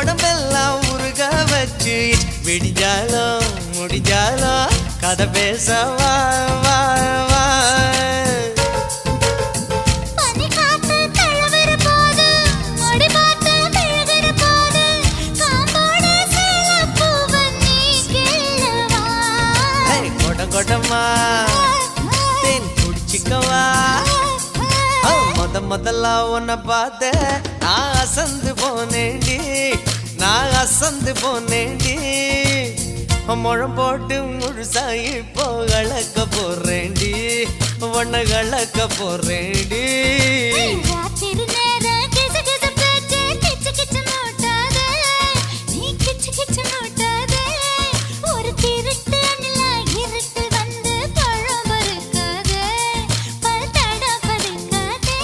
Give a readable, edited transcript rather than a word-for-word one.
உடம்பெல்லாம் உருக வச்சு விடிஞ்சாலும் முடிஞ்சாலும் கதை பேச வா வா வா கொடமா தேன் குடிச்சிக்கவா முதல்ல உன்னை பார்த்த நான் அசந்து போனேண்டி நான் அசந்து போனேண்டி முழம் போட்டு முழுசாயி போ கலக்க போறேண்டி உன்னை கலக்க போறேண்டி